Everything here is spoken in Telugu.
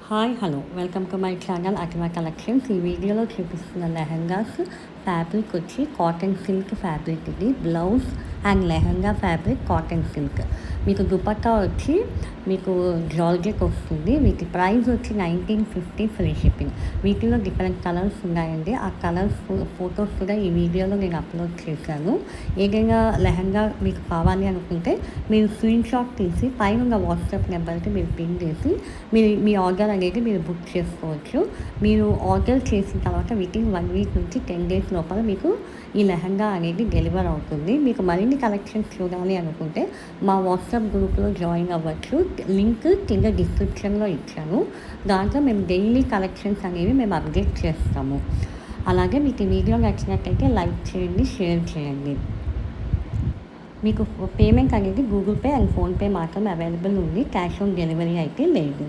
Hi hello welcome to my channel అట్మా collections. ఈ వీడియోలో చూపిస్తున్న లెహంగాస్ ఫ్యాబ్రిక్ వచ్చి కాటన్ సిల్క్ ఫ్యాబ్రిక్. ఇది blouse and lehenga fabric cotton silk. మీకు దుపట్టా వచ్చి మీకు జార్జెట్ వస్తుంది. వీటి ప్రైస్ వచ్చి 1950 ఫ్రీ షిప్పింగ్. వీటిలో డిఫరెంట్ కలర్స్ ఉన్నాయండి. ఆ కలర్స్ ఫొటోస్ కూడా ఈ వీడియోలో నేను అప్లోడ్ చేశాను. ఏదైనా లెహంగా మీకు కావాలి అనుకుంటే మీరు స్క్రీన్ షాట్ తీసి పైన ఉన్న వాట్సాప్ నెంబర్కి మీరు పిన్ చేసి మీ ఆర్డర్ అనేది మీరు బుక్ చేసుకోవచ్చు. మీరు ఆర్డర్ చేసిన తర్వాత వితిన్ 1 వీక్ నుంచి 10 డేస్ లోపల మీకు ఈ లెహంగా అనేది డెలివర్ అవుతుంది. మీకు మరిన్ని కలెక్షన్స్ చూడాలి అనుకుంటే మా వాట్సాప్ గ్రూప్లో జాయిన్ అవ్వచ్చు. లింక్ కింద డిస్క్రిప్షన్లో ఇచ్చాను. దాంట్లో మేము డైలీ కలెక్షన్స్ అనేవి మేము అప్డేట్ చేస్తాము. అలాగే మీకు ఈ వీడియో నచ్చినట్లయితే లైక్ చేయండి, షేర్ చేయండి. మీకు పేమెంట్ అనేది గూగుల్ పే అండ్ ఫోన్పే మాత్రం అవైలబుల్ ఉంది. క్యాష్ ఆన్ డెలివరీ అయితే లేదు.